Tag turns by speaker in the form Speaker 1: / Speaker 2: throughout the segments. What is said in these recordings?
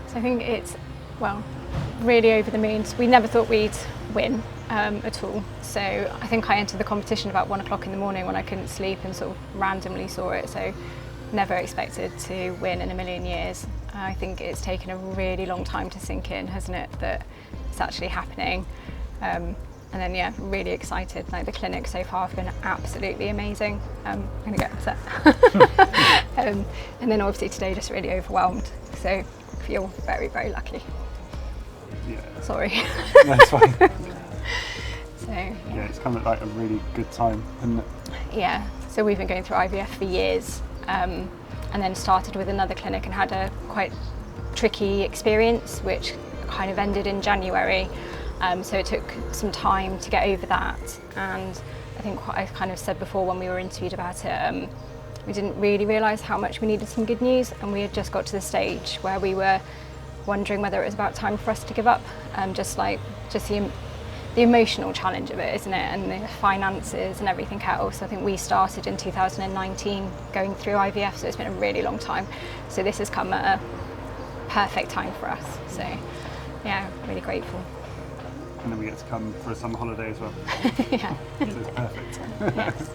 Speaker 1: So I think it's, well, really over the moon. We never thought we'd win at all. So I think I entered the competition about 1 o'clock in the morning when I couldn't sleep and sort of randomly saw it. So never expected to win in a million years. I think it's taken a really long time to sink in, hasn't it, that it's actually happening. And then, yeah, really excited. Like, the clinic so far have been absolutely amazing. I'm going to get upset. And then obviously today just really overwhelmed. So feel very, very lucky.
Speaker 2: Yeah.
Speaker 1: Sorry.
Speaker 2: No, it's fine.
Speaker 1: So,
Speaker 2: yeah, it's kind of like a really good time, isn't it?
Speaker 1: Yeah, so we've been going through IVF for years, and then started with another clinic and had a quite tricky experience, which kind of ended in January. So it took some time to get over that, and I think what I kind of said before when we were interviewed about it, we didn't really realise how much we needed some good news, and we had just got to the stage where we were wondering whether it was about time for us to give up, just the emotional challenge of it, isn't it, and the finances and everything else. I think we started in 2019 going through IVF, so it's been a really long time. So this has come at a perfect time for us. So yeah, really grateful.
Speaker 2: And then we get to come for a summer holiday as well.
Speaker 1: Yeah.
Speaker 2: So it's perfect.
Speaker 1: Yes.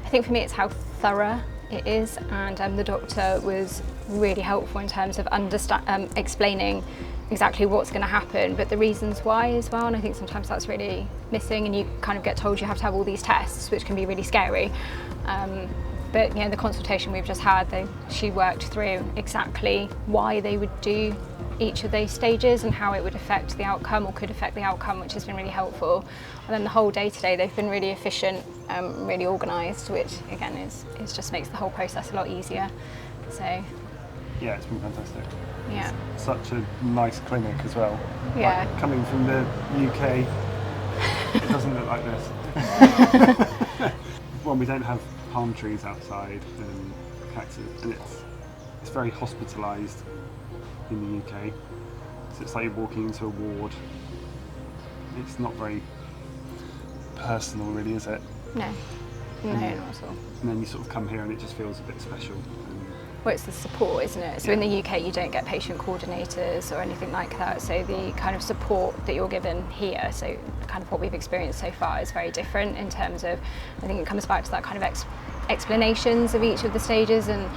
Speaker 1: I think for me it's how thorough it is, and the doctor was really helpful in terms of explaining exactly what's going to happen, but the reasons why as well. And I think sometimes that's really missing, and you kind of get told you have to have all these tests, which can be really scary. But you know, the consultation we've just had, she worked through exactly why they would do each of those stages and how it would affect the outcome, or could affect the outcome, which has been really helpful. And then the whole day today, they've been really efficient, really organised, which again is just makes the whole process a lot easier. So
Speaker 2: Yeah, it's been fantastic.
Speaker 1: yeah,
Speaker 2: It's such a nice clinic as well.
Speaker 1: Yeah.
Speaker 2: Like, coming from the UK, it doesn't look like this. Well, we don't have palm trees outside and cactus, and it's very hospitalised in the UK. So it's like you're walking into a ward. It's not very personal, really, is it?
Speaker 1: no, not at all.
Speaker 2: And then you sort of come here and it just feels a bit special.
Speaker 1: Well, it's the support, isn't it? So in the UK, you don't get patient coordinators or anything like that. So the kind of support that you're given here, so kind of what we've experienced so far, is very different in terms of, I think it comes back to that kind of explanations of each of the stages, and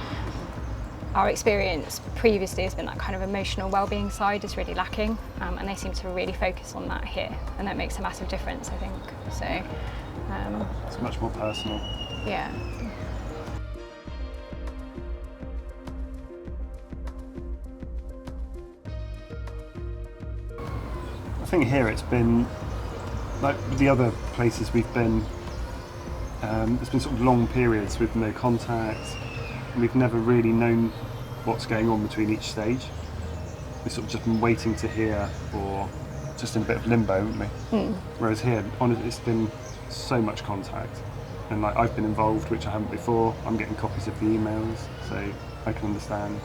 Speaker 1: our experience previously has been that kind of emotional well-being side is really lacking, and they seem to really focus on that here, and that makes a massive difference, I think. So
Speaker 2: It's much more personal.
Speaker 1: yeah.
Speaker 2: I think here it's been, like the other places we've been, there's been sort of long periods with no contact. We've never really known what's going on between each stage. We've sort of just been waiting to hear, or just in a bit of limbo, haven't we? Whereas here, honestly, it's been so much contact. And like, I've been involved, which I haven't before. I'm getting copies of the emails, so I can understand.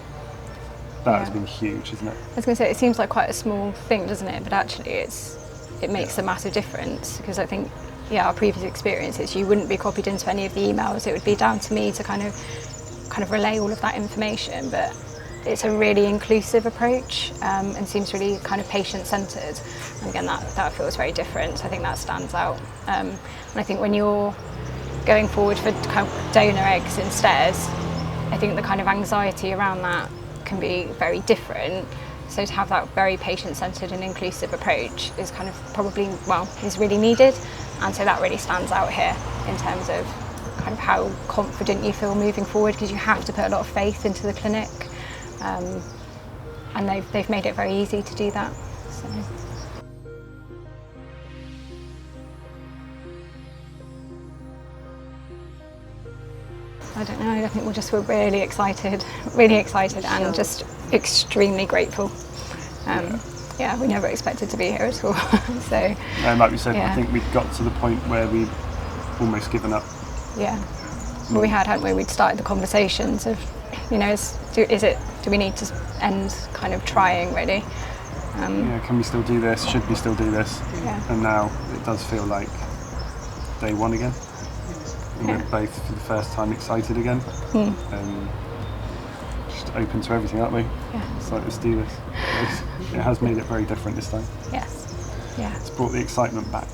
Speaker 2: That has been huge, isn't it?
Speaker 1: I was going to say, it seems like quite a small thing, doesn't it? But actually it makes a massive difference, because I think, our previous experiences, you wouldn't be copied into any of the emails. It would be down to me to kind of relay all of that information. But it's a really inclusive approach, and seems really kind of patient-centred. And again, that feels very different. So I think that stands out. And I think when you're going forward for kind of donor eggs instead, I think the kind of anxiety around that can be very different. So to have that very patient-centred and inclusive approach is kind of probably, is really needed. And so that really stands out here in terms of kind of how confident you feel moving forward, because you have to put a lot of faith into the clinic. And they've made it very easy to do that. So. I don't know, I think we're really excited and just extremely grateful. Yeah, we never expected to be here at all. So,
Speaker 2: and like we said, I think we'd got to the point where we'd almost given up.
Speaker 1: Yeah, well, we hadn't we? We'd started the conversations of, do we need to end kind of trying, really?
Speaker 2: Can we still do this? Should we still do this?
Speaker 1: Yeah.
Speaker 2: And now it does feel like day one again. and we're both for the first time excited again. Just open to everything, aren't we?
Speaker 1: Yeah.
Speaker 2: It's like, let's do this. It has made it very different this time.
Speaker 1: Yes. Yeah.
Speaker 2: It's brought the excitement back.